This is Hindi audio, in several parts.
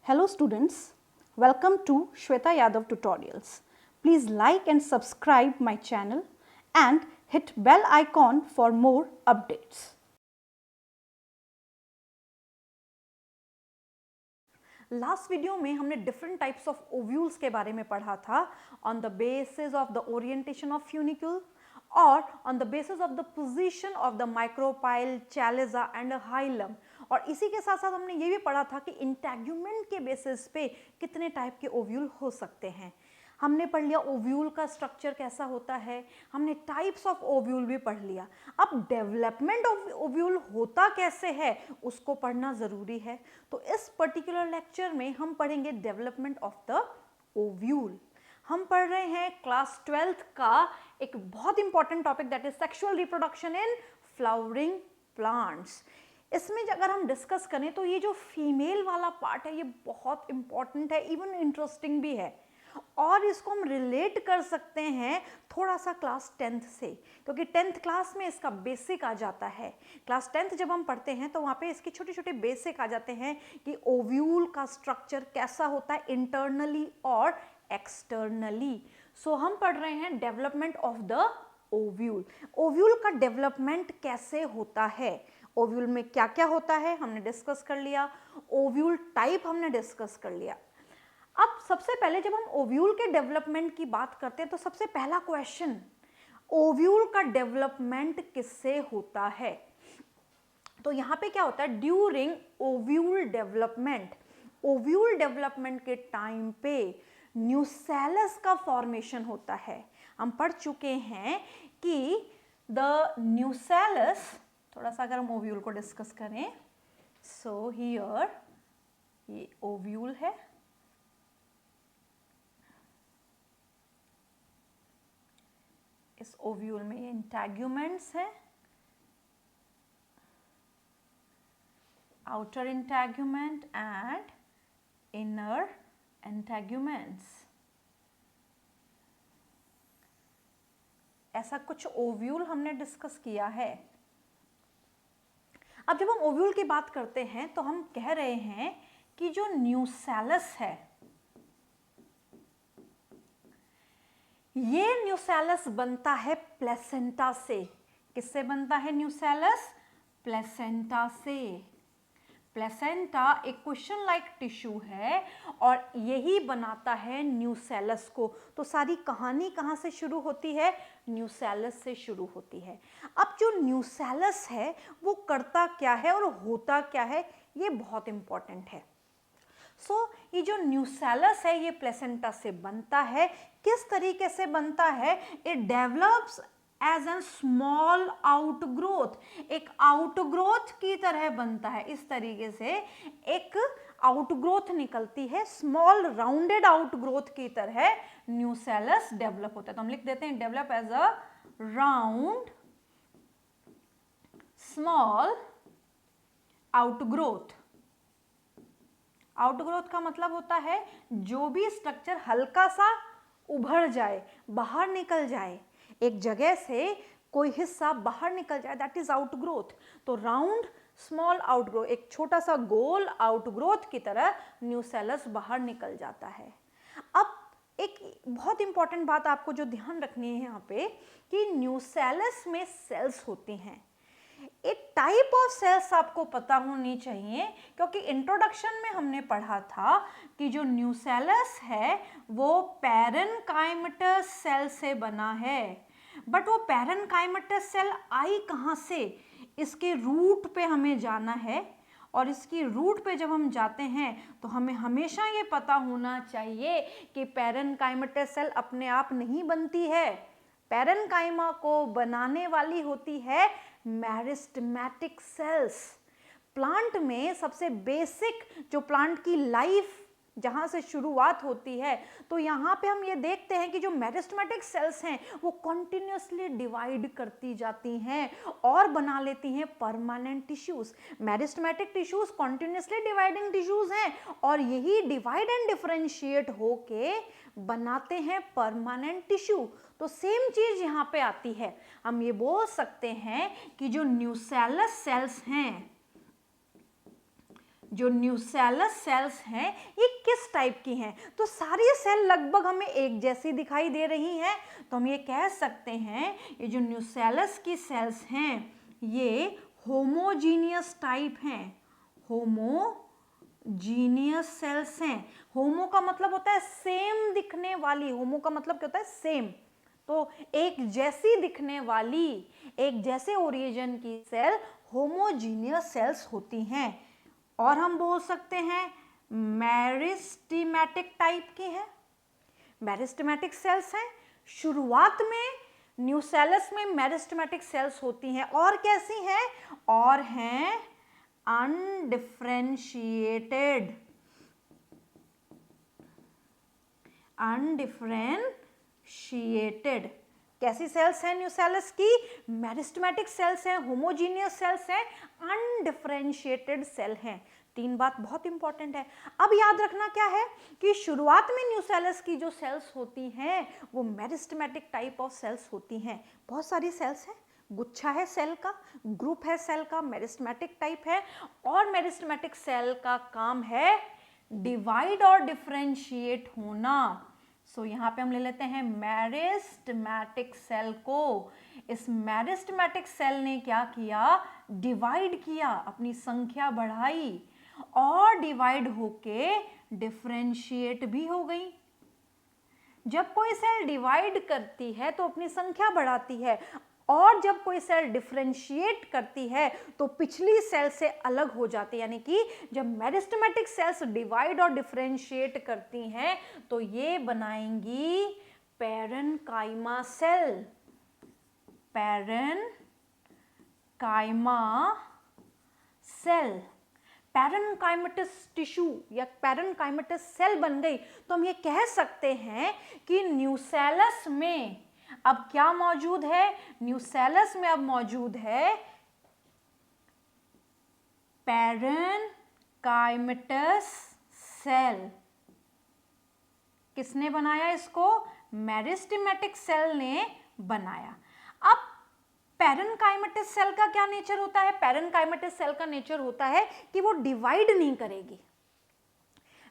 Hello students, welcome to Shweta Yadav Tutorials. Please like and subscribe my channel and hit bell icon for more updates. Last video में हमने डिफरेंट टाइप्स ऑफ ओव्यूल्स के बारे में पढ़ा था on the basis of the orientation of funicule और on the basis of the position of the micropyle, chalaza and hilum. और इसी के साथ साथ हमने ये भी पढ़ा था कि इंटैग्यूमेंट के बेसिस पे कितने टाइप के ओव्यूल हो सकते हैं। हमने पढ़ लिया ओव्यूल का स्ट्रक्चर कैसा होता है, हमने टाइप्स ऑफ ओव्यूल भी पढ़ लिया। अब डेवलपमेंट ऑफ ओव्यूल होता कैसे है उसको पढ़ना ज़रूरी है। तो इस पर्टिकुलर लेक्चर में हम पढ़ेंगे डेवलपमेंट ऑफ द ओव्यूल। हम पढ़ रहे हैं क्लास 12th का एक बहुत important topic that is sexual reproduction in flowering plants. इसमें अगर हम डिस्कस करें तो ये जो फीमेल वाला पार्ट है ये बहुत इंपॉर्टेंट है, इवन इंटरेस्टिंग भी है, और इसको हम रिलेट कर सकते हैं थोड़ा सा क्लास 10th से, क्योंकि 10th क्लास में इसका बेसिक आ जाता है। क्लास 10th जब हम पढ़ते हैं तो वहाँ पे इसके छोटे छोटे बेसिक आ जाते हैं कि ओव्यूल का स्ट्रक्चर कैसा होता है इंटरनली और एक्सटर्नली। सो हम पढ़ रहे हैं development of the ovule. Ovule का डेवलपमेंट कैसे होता है, ओव्यूल में क्या क्या होता है हमने डिस्कस कर लिया, ओव्यूल टाइप हमने डिस्कस कर लिया। अब सबसे पहले जब हम ओव्यूल के डेवलपमेंट की बात करते हैं तो सबसे पहला क्वेश्चन, ओव्यूल का डेवलपमेंट किससे होता है। तो यहाँ पे क्या होता है, during ovule development, ovule development के टाइम पे न्यूसेलस का फॉर्मेशन होता है। हम पढ़ चुके हैं कि द न्यूसेलस, थोड़ा सा अगर हम ओव्यूल को डिस्कस करें, सो हियर ये ओव्यूल है, इस ओव्यूल में ये इंटैग्यूमेंट्स है, आउटर इंटैग्यूमेंट एंड इनर इंटैग्यूमेंट्स। ऐसा कुछ ओव्यूल हमने डिस्कस किया है। अब जब हम ओव्यूल की बात करते हैं तो हम कह रहे हैं कि जो न्यूसेलस है, ये न्यूसेलस बनता है प्लेसेंटा से। किससे बनता है न्यूसेलस? प्लेसेंटा से। प्लेसेंटा एक क्वेश्चन लाइक टिश्यू है और यही बनाता है न्यूसेलस को। तो सारी कहानी कहाँ से शुरू होती है? न्यूसेलस से शुरू होती है। अब जो न्यूसेलस है वो करता क्या है और होता क्या है, ये बहुत इंपॉर्टेंट है। ये जो न्यूसेलस है ये प्लेसेंटा से बनता है। किस तरीके से बनता है? It develops as an small outgrowth, एक आउटग्रोथ की तरह बनता है। इस तरीके से एक आउटग्रोथ निकलती है, स्मॉल राउंडेड आउटग्रोथ की तरह न्यूसेलस डेवलप होता है। तो हम लिख देते हैं develop as a round small outgrowth. Outgrowth का मतलब होता है जो भी स्ट्रक्चर हल्का सा उभर जाए, बाहर निकल जाए, एक जगह से कोई हिस्सा बाहर निकल जाए, दैट इज आउटग्रोथ। तो राउंड स्मॉल आउटग्रोथ, एक छोटा सा गोल आउटग्रोथ की तरह न्यूसेलस बाहर निकल जाता है। अब एक बहुत इंपॉर्टेंट बात आपको जो ध्यान रखनी है यहाँ पे कि न्यूसेलस में सेल्स होती हैं। एक टाइप ऑफ सेल्स आपको पता होनी चाहिए, क्योंकि इंट्रोडक्शन में हमने पढ़ा था कि जो न्यूसेलस है वो पैरेनकाइमेटस सेल से बना है। बट वो पैरेनकाइमेटस सेल आई कहाँ से? इसके रूट पे हमें जाना है, और इसकी रूट पे जब हम जाते हैं तो हमें हमेशा ये पता होना चाहिए कि पैरेनकाइमेटस सेल अपने आप नहीं बनती है। पैरेनकाइमा को बनाने वाली होती है मेरिस्टेमेटिक सेल्स। प्लांट में सबसे बेसिक जो प्लांट की लाइफ जहाँ से शुरुआत होती है, तो यहाँ पे हम ये देखते हैं कि जो मेरिस्टेमेटिक सेल्स हैं वो कॉन्टिन्यूसली डिवाइड करती जाती हैं और बना लेती हैं permanent tissues. Meristematic tissues continuously dividing tissues हैं और यही डिवाइड एंड डिफरेंशिएट होके बनाते हैं परमानेंट टिश्यू। तो सेम चीज यहाँ पे आती है। हम ये बोल सकते हैं कि जो न्यूसेलस सेल्स हैं, जो न्यूसेलस सेल्स हैं ये किस टाइप की हैं? तो सारी सेल लगभग हमें एक जैसी दिखाई दे रही हैं, तो हम ये कह सकते हैं ये जो न्यूसेलस की सेल्स हैं ये होमोजीनियस टाइप हैं, होमोजीनियस सेल्स हैं। होमो का मतलब होता है सेम दिखने वाली, होमो का मतलब क्या होता है? सेम। तो एक जैसी दिखने वाली, एक जैसे ओरिजिन की सेल होमोजीनियस सेल्स होती हैं। और हम बोल सकते हैं मेरिस्टेमेटिक टाइप की है, मेरिस्टेमेटिक सेल्स हैं। शुरुआत में न्यूसेलस में मेरिस्टेमेटिक सेल्स होती हैं, और कैसी हैं? और हैं अनडिफरेंशिएटेड, अनडिफरेंशिएटेड। कैसी सेल्स हैं न्यूसेलस की? मेरिस्टेमेटिक सेल्स हैं, होमोजीनियस सेल्स हैं, अनडिफरेंशिएटेड सेल हैं। तीन बात बहुत इंपॉर्टेंट है। अब याद रखना क्या है कि शुरुआत में न्यूसेलस की जो सेल्स होती हैं वो मेरिस्टेमेटिक टाइप ऑफ सेल्स होती हैं। बहुत सारी सेल्स हैं, गुच्छा है सेल का, ग्रुप है सेल का, मेरिस्टेमेटिक टाइप है। और मेरिस्टेमेटिक सेल का काम है डिवाइड और डिफरेंशिएट होना। सो यहाँ पे हम ले लेते हैं मेरिस्टेमेटिक सेल को। इस मेरिस्टेमेटिक सेल ने क्या किया? डिवाइड किया, अपनी संख्या बढ़ाई और डिवाइड होके डिफरेंशिएट भी हो गई। जब कोई सेल डिवाइड करती है तो अपनी संख्या बढ़ाती है, और जब कोई सेल डिफरेंशिएट करती है तो पिछली सेल से अलग हो जाती है। यानी कि जब मेरिस्टेमेटिक सेल्स डिवाइड और डिफरेंशिएट करती हैं तो ये बनाएंगी parenchyma cell, parenchyma cell. Parenchymatous tissue या पैरेन्काइमेटस सेल बन गई, तो हम ये कह सकते हैं कि न्यूसेलस में अब क्या मौजूद है? न्यूसेलस में अब मौजूद है पैरेन्काइमेटस सेल। किसने बनाया इसको? मेरिस्टेमेटिक सेल ने बनाया। अब पैरेन्काइमेटस सेल का क्या नेचर होता है? पैरेन्काइमेटस सेल का नेचर होता है कि वो डिवाइड नहीं करेगी।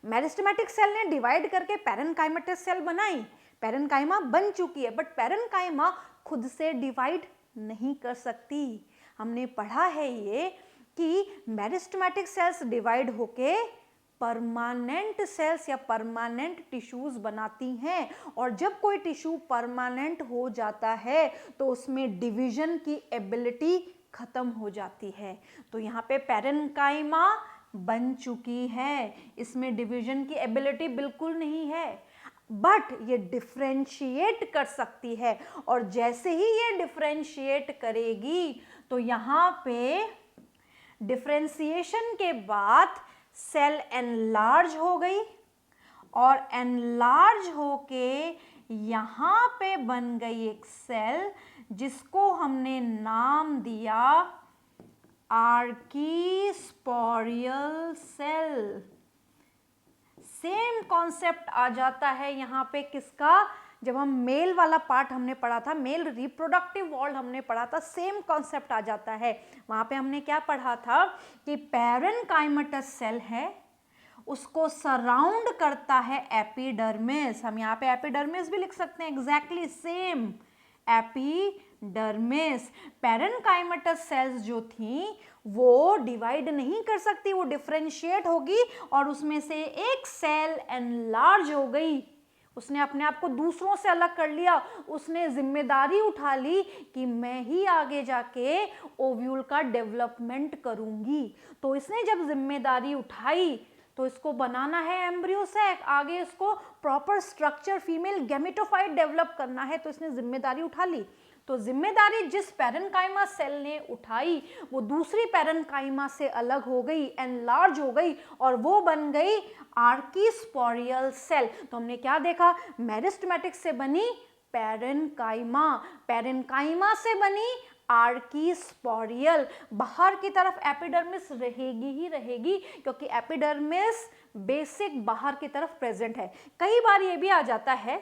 मेरिस्टेमेटिक सेल ने डिवाइड करके पैरेन्काइमेटस सेल बनाई, पैरेन्काइमा बन चुकी है, बट पैरेन्काइमा खुद से डिवाइड नहीं कर सकती। हमने पढ़ा है ये कि मेरिस्टेमेटिक सेल्स डिवाइड होके परमानेंट सेल्स या परमानेंट टिश्यूज बनाती हैं, और जब कोई टिश्यू परमानेंट हो जाता है तो उसमें डिवीजन की एबिलिटी खत्म हो जाती है। तो यहाँ पे पैरेन्काइमा बन चुकी है, इसमें डिवीजन की एबिलिटी बिल्कुल नहीं है, बट ये डिफरेंशिएट कर सकती है। और जैसे ही ये डिफरेंशिएट करेगी तो यहाँ पे डिफरेंशिएशन के बाद सेल एनलार्ज हो गई, और एनलार्ज होके यहाँ पे बन गई एक सेल जिसको हमने नाम दिया आर्कीस्पोरियल सेल। सेम कॉन्सेप्ट आ जाता है यहाँ पे किसका? जब हम मेल वाला पार्ट हमने पढ़ा था, मेल रिप्रोडक्टिव वॉल्व हमने पढ़ा था, सेम कॉन्सेप्ट आ जाता है। वहाँ पे हमने क्या पढ़ा था कि पैरेन्काइमेटस सेल है, उसको सराउंड करता है एपिडर्मिस। हम यहाँ पे एपिडर्मिस भी लिख सकते हैं, exactly same epidermis. Parenchymatous sales जो थी वो डिवाइड नहीं कर सकती, वो डिफरेंशिएट होगी और उसमें से एक सेल एनलार्ज हो गई, उसने अपने आप को दूसरों से अलग कर लिया, उसने जिम्मेदारी उठा ली कि मैं ही आगे जाके ओव्यूल का डेवलपमेंट करूंगी। तो इसने जब जिम्मेदारी उठाई तो इसको बनाना है एम्ब्रियो सैक, आगे इसको proper structure female gametophyte develop करना है, तो इसने जिम्मेदारी उठा ली। तो जिम्मेदारी जिस पैरेन्काइमा सेल ने उठाई वो दूसरी पैरेन्काइमा से अलग हो गई, एनलार्ज हो गई, और वो बन गई आर्कीस्पोरियल सेल। तो हमने क्या देखा? मेरिस्टेमेटिक से बनी पैरेन्काइमा, पैरेन्काइमा से बनी आर्कीस्पोरियल। बाहर की तरफ एपिडर्मिस रहेगी ही रहेगी, क्योंकि एपिडर्मिस बेसिक बाहर की तरफ प्रेजेंट है। कई बार ये भी आ जाता है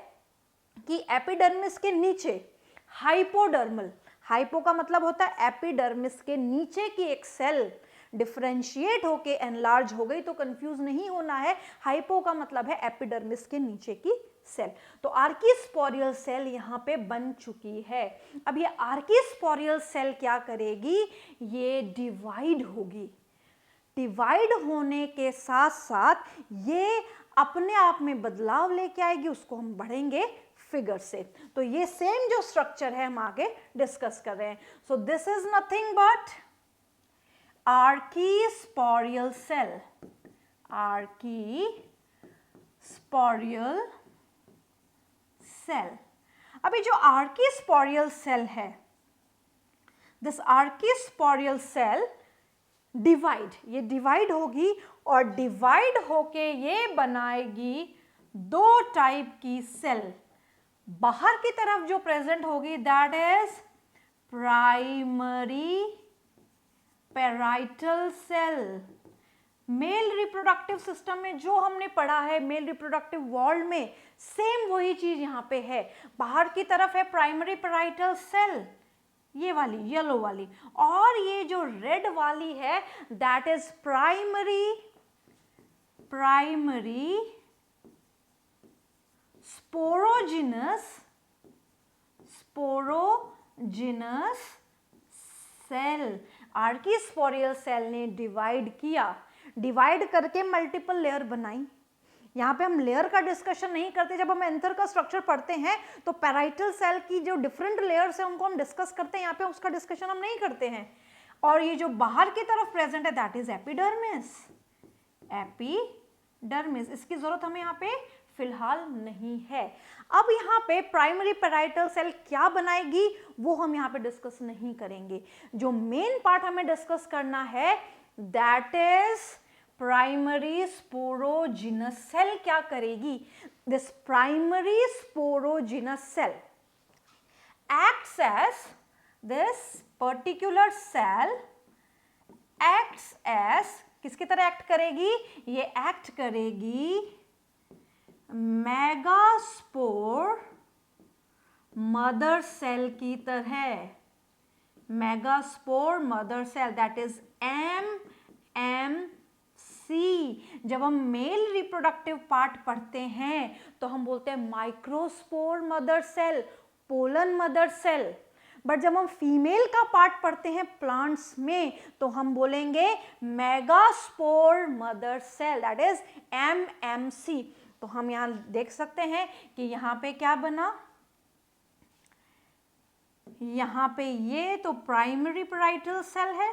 कि एपिडर्मिस के नीचे हाइपोडर्मल, हाइपो का मतलब होता है एपिडर्मिस के नीचे की एक सेल डिफरेंशिएट होके एनलार्ज हो गई, तो कंफ्यूज नहीं होना है, हाइपो का मतलब है एपिडर्मिस के नीचे की सेल। तो आर्कीस्पोरियल सेल यहाँ पे बन चुकी है। अब ये आर्कीस्पोरियल सेल क्या करेगी, ये डिवाइड होगी। डिवाइड होने के साथ साथ ये अपने आप में बदलाव लेके आएगी, उसको हम बढ़ेंगे फिगर से। तो ये सेम जो स्ट्रक्चर है हम आगे डिस्कस कर रहे हैं। So this is nothing but archesporial cell. Archesporial cell. अभी जो आर्कीस्पोरियल सेल है, दिस आर्कीस्पोरियल सेल डिवाइड, ये डिवाइड होगी और डिवाइड होके ये बनाएगी दो टाइप की सेल। बाहर की तरफ जो प्रेजेंट होगी that is primary parietal cell. Male reproductive system में जो हमने पढ़ा है, मेल रिप्रोडक्टिव वर्ल्ड में सेम वही चीज यहाँ पे है। बाहर की तरफ है प्राइमरी पैराइटल सेल, ये वाली येलो वाली, और ये जो रेड वाली है that is primary sporogenous cell. Archesporial cell ने डिवाइड किया, डिवाइड करके मल्टीपल लेयर बनाई। यहाँ पे हम लेयर का डिस्कशन नहीं करते, जब हम एंथर का स्ट्रक्चर पढ़ते हैं तो पैराइटल सेल की जो डिफरेंट लेयर्स है उनको हम डिस्कस करते हैं, यहाँ पे उसका डिस्कशन हम नहीं करते हैं। और ये जो बाहर की तरफ प्रेजेंट है दैट इज एपिडर्मिस। एपिडर्मिस, इसकी जरूरत हमें यहाँ पे फिलहाल नहीं है। अब यहाँ पे प्राइमरी पैराइटल सेल क्या बनाएगी वो हम यहाँ पे डिस्कस नहीं करेंगे। जो मेन पार्ट हमें डिस्कस करना है that is primary sporogenous cell क्या करेगी। This primary sporogenous cell acts as, this particular cell acts as, किसकी तरह एक्ट करेगी, ये एक्ट करेगी मेगास्पोर मदर सेल की तरह। Megaspore mother cell that is MMC। जब हम मेल रिप्रोडक्टिव पार्ट पढ़ते हैं तो हम बोलते हैं microspore mother cell, pollen mother cell. But जब हम फीमेल का पार्ट पढ़ते हैं प्लांट्स में तो हम बोलेंगे megaspore mother cell that is MMC। तो हम यहां देख सकते हैं कि यहां पे क्या बना, यहां पे ये तो प्राइमरी पैराइटल सेल है,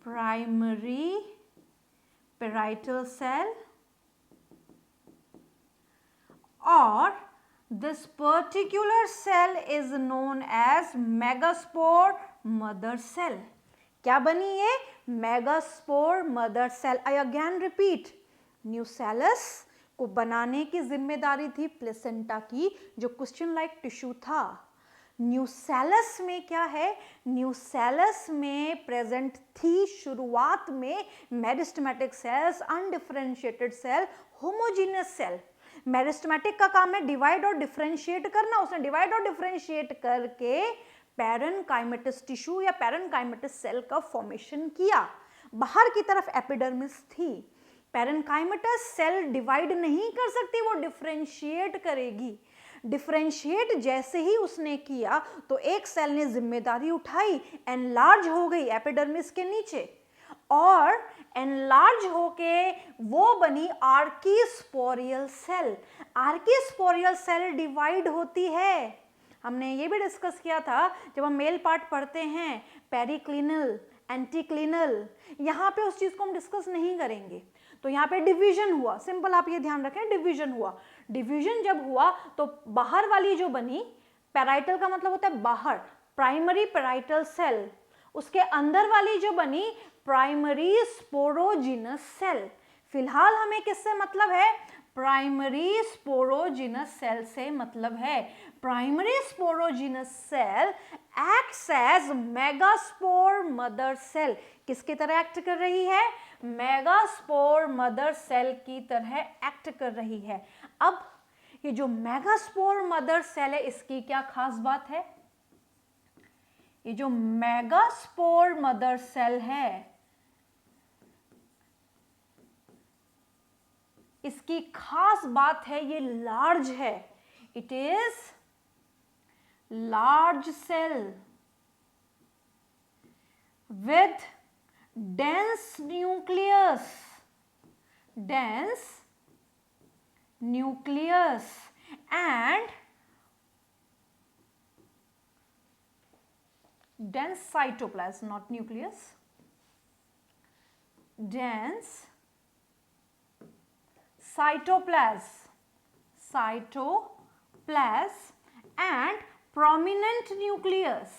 प्राइमरी पैराइटल सेल, और this particular cell is known as megaspore mother cell। क्या बनी ये, megaspore mother cell. I again repeat, nucellus को बनाने की जिम्मेदारी थी प्लेसेंटा की, जो क्वेश्चन लाइक टिश्यू था। न्यूसेलस में क्या है, न्यूसेलस में प्रेजेंट थी शुरुआत में meristematic cells, undifferentiated cell, homogeneous cell. Meristematic का काम है डिवाइड और डिफरेंशिएट करना, उसने डिवाइड और डिफरेंशिएट करके पैरेनकाइमेटस टिश्यू या पैरेनकाइमेटस सेल का फॉर्मेशन किया। बाहर की तरफ एपिडर्मिस थी। पैरेनकाइमेटस सेल डिवाइड नहीं कर सकती, वो डिफरेंशिएट करेगी। डिफरेंशिएट जैसे ही उसने किया तो एक सेल ने जिम्मेदारी उठाई, एनलार्ज हो गई एपिडर्मिस के नीचे, और एनलार्ज होके वो बनी आर्कीस्पोरियल सेल। आर्कीस्पोरियल सेल डिवाइड होती है, हमने ये भी डिस्कस किया था जब हम मेल पार्ट पढ़ते हैं, पेरिक्लिनल, एंटीक्लिनल। यहाँ पे उस चीज को हम डिस्कस नहीं करेंगे। तो यहाँ पे डिवीजन हुआ, सिंपल आप ये ध्यान रखें, डिवीजन हुआ। डिवीजन जब हुआ तो बाहर वाली जो बनी, पैराइटल का मतलब होता है बाहर, प्राइमरी पैराइटल सेल, उसके अंदर वाली जो बनी प्राइमरी स्पोरोजिनस सेल। फिलहाल हमें किससे मतलब है, प्राइमरी स्पोरोजिनस सेल से मतलब है। Primary sporogenous cell acts as megaspore mother cell. किसकी तरह एक्ट कर रही है, मेगास्पोर मदर सेल की तरह एक्ट कर रही है। अब ये जो मेगास्पोर मदर सेल है इसकी क्या खास बात है, ये जो मेगास्पोर मदर सेल है इसकी खास बात है ये लार्ज है, it is large cell with dense nucleus and dense cytoplasm, not nucleus, dense cytoplasm and prominent nucleus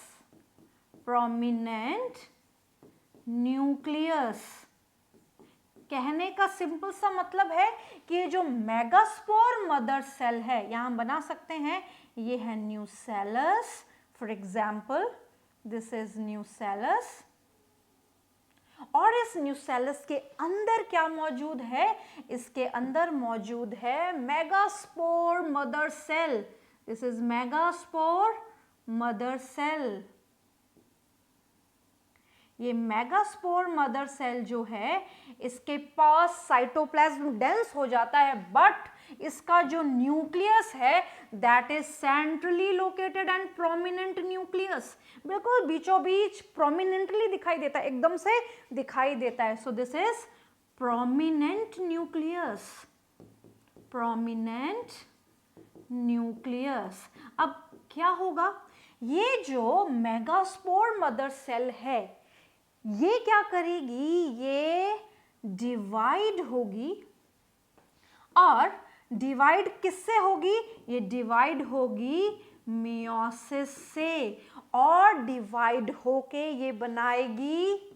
कहने का सिंपल सा मतलब है कि ये जो मेगास्पोर मदर सेल है, यहां हम बना सकते हैं, ये है nucellus, for example this is nucellus, और इस न्यूसेलस के अंदर क्या मौजूद है, इसके अंदर मौजूद है megaspore mother cell, this is megaspore mother cell. ये मेगास्पोर मदर सेल जो है इसके पास साइटोप्लाज्म डेंस हो जाता है, बट इसका जो न्यूक्लियस है that is centrally located and prominent nucleus, बिल्कुल बीचों बीच प्रोमिनेंटली दिखाई देता है, एकदम से दिखाई देता है। सो this is prominent nucleus, prominent nucleus. अब क्या होगा, ये जो मेगास्पोर मदर सेल है ये क्या करेगी, ये डिवाइड होगी, और डिवाइड किससे होगी, ये डिवाइड होगी मियोसिस से, और डिवाइड होके ये बनाएगी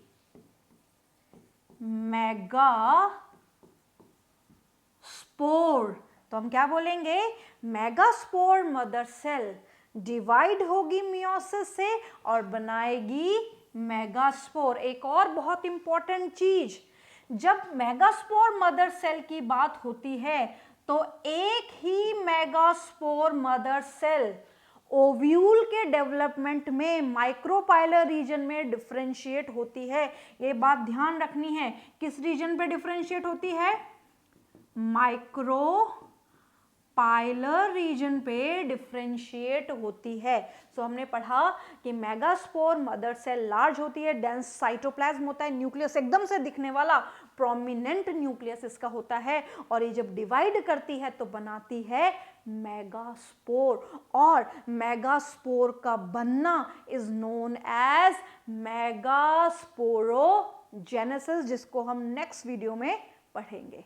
मेगास्पोर। तो हम क्या बोलेंगे, मेगास्पोर मदर सेल डिवाइड होगी मियोसिस से और बनाएगी मेगास्पोर। एक और बहुत इंपॉर्टेंट चीज, जब मेगास्पोर मदर सेल की बात होती है तो एक ही मेगास्पोर मदर सेल ओव्यूल के डेवलपमेंट में माइक्रोपाइलर रीजन में डिफरेंशिएट होती है। ये बात ध्यान रखनी है, किस रीजन पे डिफरेंशिएट होती है, माइक्रोपाइलर रीजन पे डिफरेंशिएट होती है। सो हमने पढ़ा कि मेगास्पोर मदर सेल लार्ज होती है, डेंस साइटोप्लाज्म होता है, न्यूक्लियस एकदम से दिखने वाला प्रोमिनेंट न्यूक्लियस इसका होता है, और ये जब डिवाइड करती है तो बनाती है मेगास्पोर, और मेगास्पोर का बनना इज नोन एज मेगास्पोरोजेनेसिस, जिसको हम नेक्स्ट वीडियो में पढ़ेंगे।